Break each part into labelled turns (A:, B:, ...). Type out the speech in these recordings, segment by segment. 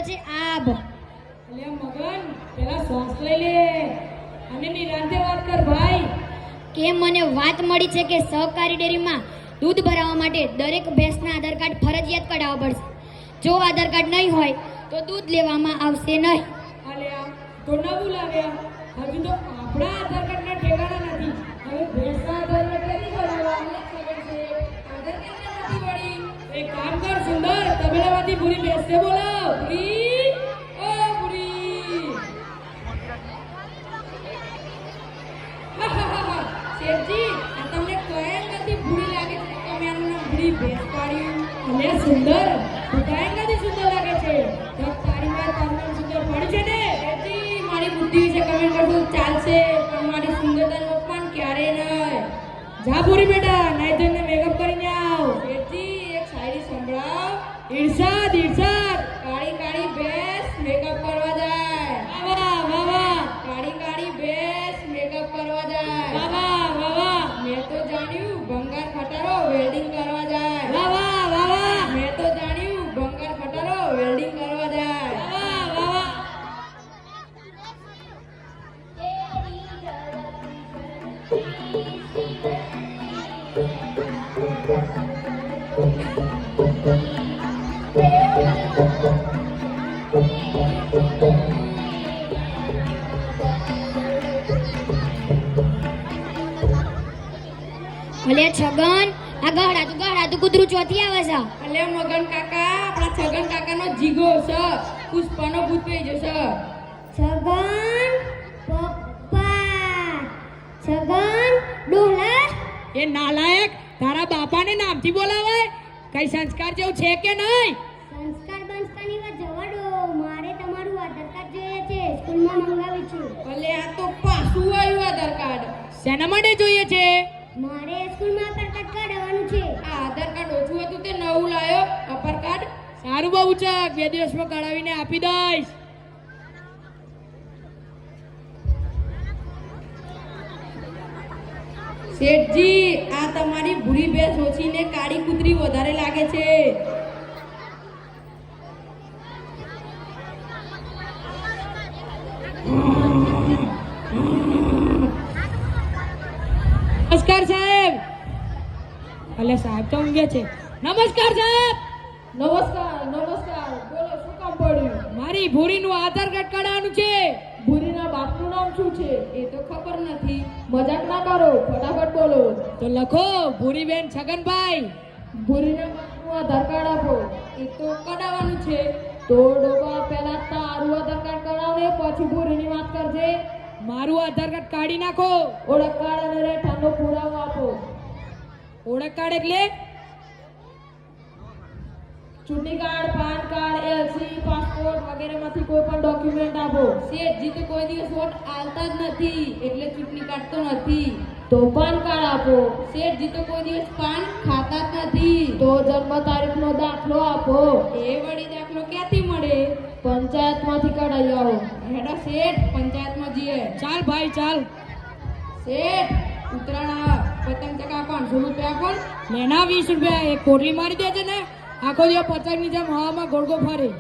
A: છે આબ.
B: અલ્યા મગન પેલા શ્વાસ લઈ લે અને નિરાંતે વાત કર ભાઈ.
A: કે મને વાત મળી છે કે સહકારી ડેરીમાં દૂધ ભરાવવા માટે દરેક ભેંસના આધાર કાર્ડ ફરજિયાત કઢાવવા પડશે. જો આધાર કાર્ડ નહીં હોય તો દૂધ લેવામાં આવશે નહીં.
B: અલ્યા તો ન બોલાવ્યા, હજુ તો આપણા આધાર કાર્ડના ઠેકાણા નથી. હવે ભેંસના આધાર કાર્ડ ક્યાંથી કઢાવવા? આધાર કાર્ડ નથી વળી. એક કામ કર સુંદર, તબેલામાંથી ભૂરી ભેંસને બોલાવ. ભૂરી, ઓ ભૂરી. શેઠજી, આ તમને કયા નથી ભૂરી લાગે છે? તમે આનું નામ ભૂરી ભેંસ પાડ્યું? અલ્યા સુંદર, તું કયા નથી સુંદર લાગે છે? તો તારી માં તારું નામ સુંદર પડ્યું છે ને? શેઠજી, મારી બુદ્ધિ વિશે કમેન્ટ કરતું ચાલશે, પણ મારી સુંદરતાનું અપમાન ક્યારેય નહીં. જા ભૂરી બેટા, નાઈ ધોઈને મેકઅપ કરીને આવ. શેઠજી, એક શાયરી સંભળાવ. ઈર્ષાદ ઈર્ષાદ, કાળી કાળી ભેંસ મેકઅપ કરવા જાય. વાહ વાહ વાહ. કાળી કાળી ભેંસ મેકઅપ કરવા જાય. વાહ વાહ વાહ. મેં તો જાણ્યું ભંગાર ખટારો વેલ્ડિંગ કરવા જાય. વાહ વાહ વાહ. મેં તો જાણ્યું ભંગાર ખટારો વેલ્ડિંગ કરવા જાય. વાહ વાહ વાહ.
A: અલ્યા છગન, આ ગહડાતું કૂતરું ચોથી આવે છે.
B: અલ્યા મગન કાકા, આપણા છગન કાકાનો જીગો છે. પુષ્પાનો ભૂત પેઈ જશે.
A: છગન પપ્પા, છગન ડોલા.
B: એ નાલાયક, તારા બાપાને નામથી બોલાવે? કઈ સંસ્કાર જેવું છે કે નહીં?
A: સંસ્કાર બંસ્કારની વાત જવા દો. મારે તમારું આધાર કાર્ડ જોઈએ છે, સ્કૂલમાં મંગાવી છું.
B: ભલે આ તો પાછું આવ્યું આધાર કાર્ડ. શેના માટે જોઈએ છે?
A: મારે સ્કૂલમાં આધાર કાર્ડ કાઢવાનું છે.
B: આ આધાર કાર્ડ ઓછું હતું તે નવું લાયો અપર કાર્ડ. સારું બહુ છે, 2 દિવસમાં કઢાવીને આપી દઈશ. શેઠજી, આ તમારી ભૂરી ભેંસ ઓછીને કાળી કૂતરી વધારે લાગે છે. નમસ્કાર સાહેબ. અલે સાહેબ તો ઊંઘ્યા છે. નમસ્કાર સાહેબ. નમસ્કાર નમસ્કાર. બોલો શું કામ પડ્યું? મારી ભૂરીનું આધાર કાર્ડ કઢાવવાનું છે. ભૂરીના બાપનું નામ શું છે? એ તો ખબર નથી. મજાક ના કરો, ફટાફટ બોલો. તો લખો, ભૂરીબેન છગનભાઈ. ભૂરીના બાપનું આધાર કાર્ડ આપો. એ તો કઢાવવાનું છે. તો ડોબા પહેલા તારું આધાર કાર્ડ કઢાવને, પછી ભૂરીની વાત કરજે. મારું આધાર કાર્ડ કાઢી નાખો. ઓળખ કાર્ડ અને રહેઠાણનો પુરાવો આપો. ઓળખ કાર્ડ એટલે ચૂંટણી card, PAN card, LC, passport વગેરેમાંથી કોઈ પણ ડોક્યુમેન્ટ આપો. શેઠજી તો કોઈ દિવસ વોટ આલતા જ નથી, એટલે ચૂંટણી કાર્ડ તો નથી. તો પાન કાર્ડ આપો. શેઠજી તો કોઈ દિવસ પાન ખાતા જ નથી. તો જન્મ તારીખનો દાખલો આપો. એ વળી દાખલો ક્યાંથી મળે? પંચાયતમાંથી કઢાઈ આવો. હેડો શેઠ, પંચાયતમાં જઈએ. ચાલ ભાઈ ચાલ. શેઠ, ઉતરાણ પતંગ ચકા 500 રૂપિયા આપો. લેના 20 રૂપિયા. એક કોટલી મારી દેજે ને, આખો દિવસ પતંગની જેમ હવામાં ગોળગો ફરે.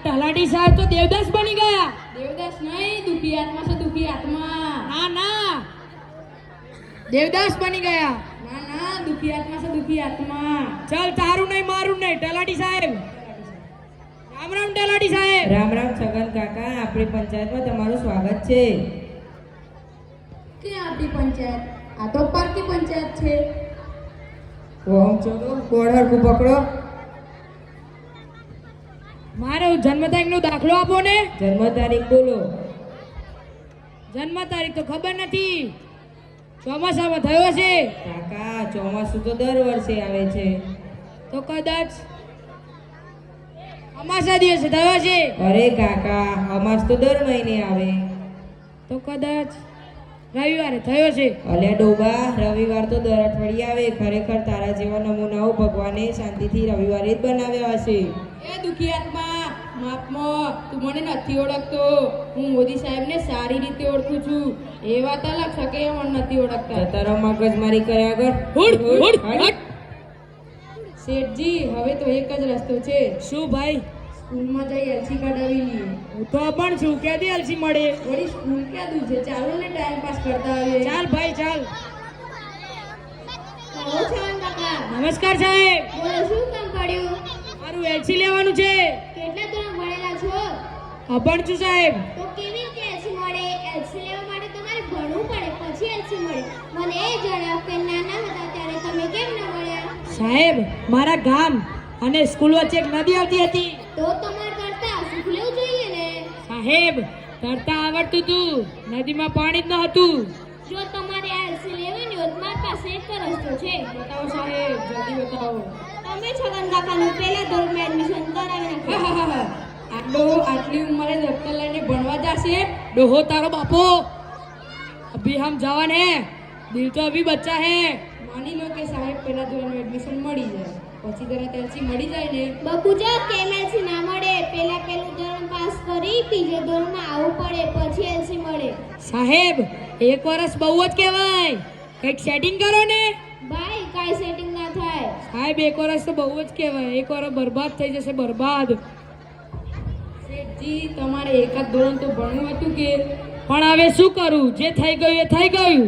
B: તલાટી સાહેબ તો દેવદાસ બની ગયા. દેવદાસ નહીં, દુખી આત્મા છે. દુખી આત્મા. ના ના, દેવદાસ બની ગયા. ના ના, દુખી આત્મા છે. દુખી આત્મા. ચાલ, તારું નહીં મારું નહીં. તલાટી સાહેબ. રામ રામ તલાટી સાહેબ.
C: રામ રામ છગન કાકા, આપણી પંચાયતમાં તમારું સ્વાગત છે.
B: ક્યાં આપણી પંચાયત? આ તો પાર્ટી પંચાયત છે.
C: ઓમ ચોરો કોડ હરખું પકડો.
B: મારો જન્મ તારીખનો દાખલો આપો ને.
C: જન્મ તારીખ બોલો.
B: જન્મ તારીખ તો ખબર નથી. ચોમાસામાં થયો છે.
C: કાકા, ચોમાસું તો દર વર્ષે આવે છે.
B: તો કદાચ અમાસા દિવસે થયો છે.
C: અરે કાકા અમાસ તો દર મહિને આવે.
B: તો કદાચ રવિવારે થયો છે.
C: અલ્યા ડોબા રવિવાર તો દર અઠવાડિયે આવે. ખરેખર તારા જેવા નમૂનાઓ ભગવાને શાંતિથી રવિવારે જ બનાવ્યા હશે.
B: એ દુખી આત્મા માપમાં તું મને નથી ઓળખતો. હું મોદી સાહેબને સારી રીતે ઓળખું છું. એ વાત અલગ છે કે એ મને નથી ઓળખતા.
C: તારા મગજમારી કર્યા આગળ
B: હુડ હુડ હટ. શેઠજી હવે તો એક જ રસ્તો છે.
D: શું ભાઈ?
B: સ્કૂલમાં જઈ એલસી કઢાવી લઈએ.
D: હું તો પણ છું. ક્યાંથી એલસી મળે?
B: વળી સ્કૂલ ક્યાં દૂર છે? ચાલો ને ટાઈમ પાસ કરતા આવીએ.
D: ચાલ ભાઈ ચાલ.
A: આવો છાન કાકા.
D: નમસ્કાર સાહેબ.
A: બોલો શું કામ પડ્યું?
D: મારું એલસી લેવાનું છે.
A: કેટલા ધોરણ ભણેલા છો?
D: અભણ છું સાહેબ.
A: તો કેવી રીતે એલસી મળે? એલસી લેવા માટે તમારે ભણવું પડે પછી એલસી મળે. મને એ જણાવો કે નાના હતા ત્યારે તમે કેમ ન ભણ્યા?
D: સાહેબ મારા ગામ અને સ્કૂલ વચ્ચે એક નદી આવતી હતી.
A: તો તમારે તરતા શીખ લેવું જોઈએ ને.
D: સાહેબ તરતા આવડતું હતું, નદીમાં પાણી જ ન હતું.
A: જો તમારે એલસી લેવાની હોય તો મારી પાસે એક જ રસ્તો છે.
B: બતાવો સાહેબ, જલ્દી બતાવો.
A: તમે છગન કાકાનું પહેલા ધોરણમાં એડમિશન કરાવી નાખો.
B: આટલી ઉંમરે દફતર લઈને ભણવા જશે.
D: ડોહો તારો બાપો. અભી હમ જવાન હે, દિલ તો અભી બચ્ચા હે.
B: માની લો કે સાહેબ પહેલા ધોરણમાં એડમિશન મળી જાય, પછી તરત એલસી મળી જાય ને.
A: બકુજા કેમ એલસી ના મળે? પહેલું ધોરણ પાસ કરી ત્રીજે ધોરણમાં આવવું પડે પછી એલસી મળે.
D: સાહેબ એક વર્ષ બહુ જ કહેવાય. કંઈક સેટિંગ કરો ને.
A: ભાઈ કાઈ સેટિંગ ના થાય.
D: સાહેબ એક વર્ષ તો બહુ જ કહેવાય. એક વર્ષ બરબાદ થઈ જશે, બરબાદ.
B: શેઠજી તમારે એકાદ ધોરણ તો ભણવું હતું કે.
D: પણ હવે શું કરું? જે થઈ ગયું એ થઈ ગયું.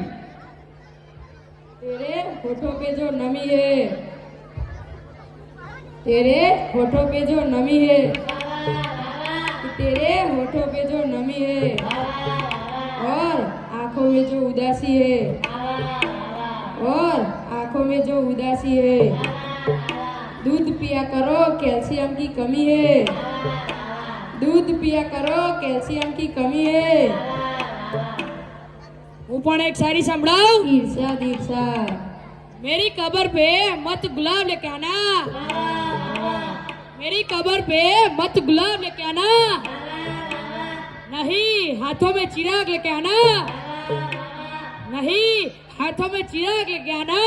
B: तेरे होठों पे जो नमी है, तेरे होठों पे जो नमी है, तेरे होठों पे जो नमी है, और आंखों में जो उदासी है, और आंखों में जो उदासी है, दूध पिया करो कैल्शियम की कमी है, दूध पिया करो कैल्शियम की कमी है.
D: હું પણ એક શાયરી સંભળાઉં.
B: ईर्ष्या ईर्ष्या
D: मेरी कब्र पे मत गुलाब लेके आना, मेरी कब्र पे मत गुलाब लेके आना, नहीं हाथों में चिराग लेके आना, नहीं हाथों में चिराग लेके आना.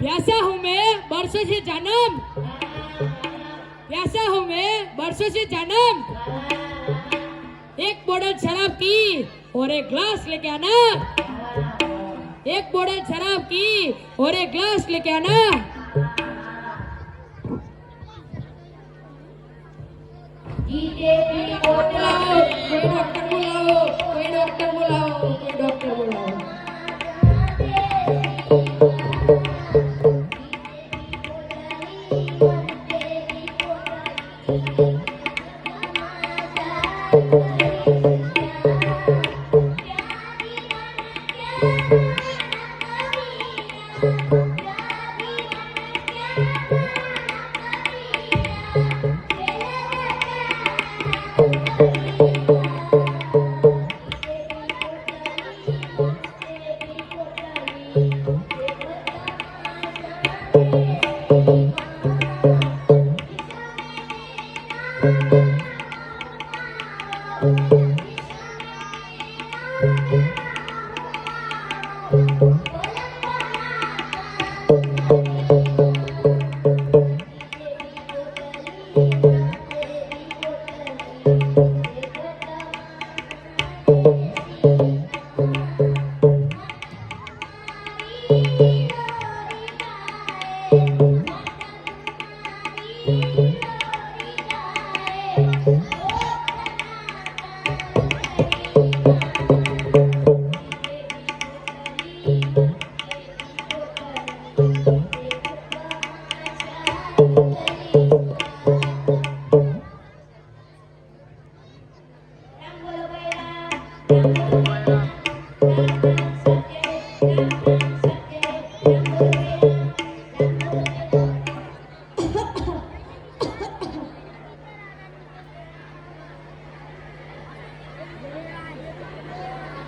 D: प्यासा हूँ मैं बरसों से जानम, प्यासा हूँ मैं बरसों से जानम, एक बोतल शराब की और एक ग्लास लेके आना, एक बोतल शराब की और एक ग्लास लेके आना.
B: बुलाओ, कोई डॉक्टर बुलाओ, कोई डॉक्टर बुलाओ, कोई डॉक्टर बुलाओ.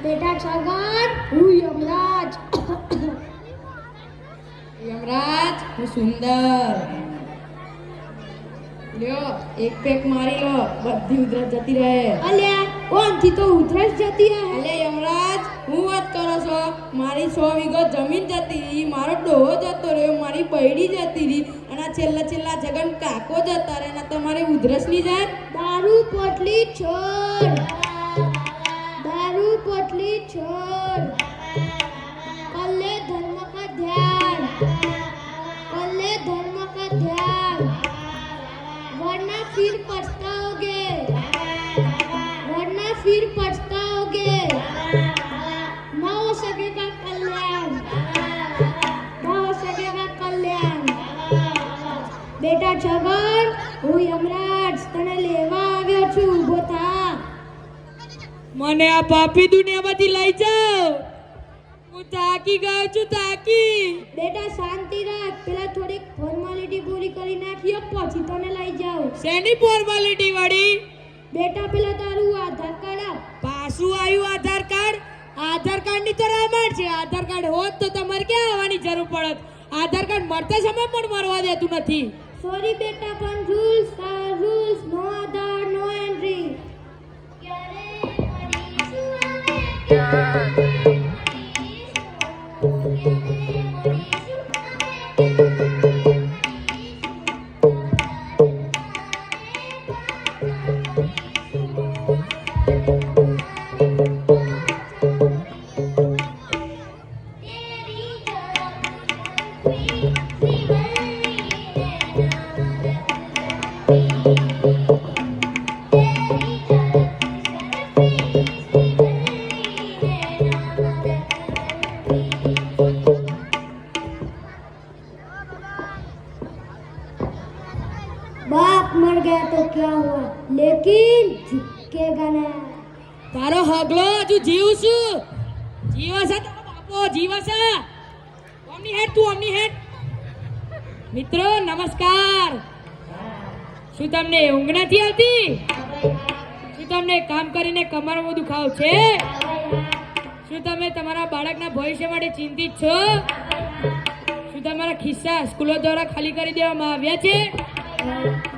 A: બેટા છગન, હું યમરાજ.
B: यमराज હું સુંદર. લ્યો એક પેક મારી લો, બધી ઉધરસ જતી રહે.
A: અલ્યા ઓનથી તો ઉધરસ જતી રહે.
B: અલે યમરાજ, હું વાત કરો છો? મારી 100 વીઘો જમીન જતી રહી, મારો ડોહો જતો રહ્યો, મારી બૈડી જતી રહી, અને આ છેલ્લા જગન કાકો જતા રહે, અને તમારી ઉધરસ ની જાય.
A: દારૂ પોટલી છોડ, दारू पोटली छोड़, कर ले धर्म का ध्यान, कर ले धर्म का ध्यान, वरना फिर पछताओगे, वरना फिर पछताओगे, न हो सकेगा कल्याण, न हो सकेगा कल्याण. बेटा छगन, હું યમરાજ તને લેવા આવ્યો છું, ઊભો થા.
D: મને આ પાપી દુનિયામાંથી લઈ જાઓ. હું થાકી ગયો છું, થાકી.
A: બેટા શાંતિ રાખ, પેલા થોડીક ફોર્માલિટી પૂરી કરી નાખીએ પછી તને લઈ જાઉં.
D: શેની ફોર્માલિટી વાળી?
A: બેટા પેલા તારું આધાર કાર્ડ આપ.
D: પાછું આવ્યું આધાર કાર્ડ? આધાર કાર્ડની તો રામાયણ છે. આધાર કાર્ડ હોત તો તમારે ક્યાં આવવાની જરૂર પડત? આધાર કાર્ડ મળતા સમય પણ મરવા દેતું નથી.
A: સોરી બેટા, પણ રૂલ્સ આર રૂલ્સ, નો આધાર નો એન્ટ્રી. बाप मर गया तो क्या हुआ, लेकिन झुकेगा ना.
D: તારો હગલો હજુ જીવશું. જીવશે તારો બાપો, જીવશે. ઓમની હેડ તું, ઓમની હેડ. મિત્રો નમસ્કાર. શું તમને ઊંઘ નથી આવતી? શું તમને કામ કરીને કમરમાં દુખાવો છે? શું તમે તમારા બાળકના ભવિષ્ય માટે ચિંતિત છો? શું તમારા ખિસ્સા સ્કૂલો દ્વારા ખાલી કરી દેવામાં આવ્યા છે?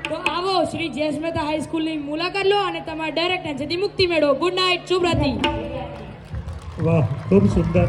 D: તો આવો શ્રી જેસ મહેતા હાઈસ્કૂલની મુલાકાત લો અને તમારા ડાયરેક્ટ ટેન્શનથી મુક્તિ મેળવો. ગુડ નાઇટ, શુભ રાત્રિ.
E: વાહ, ખૂબ સુંદર.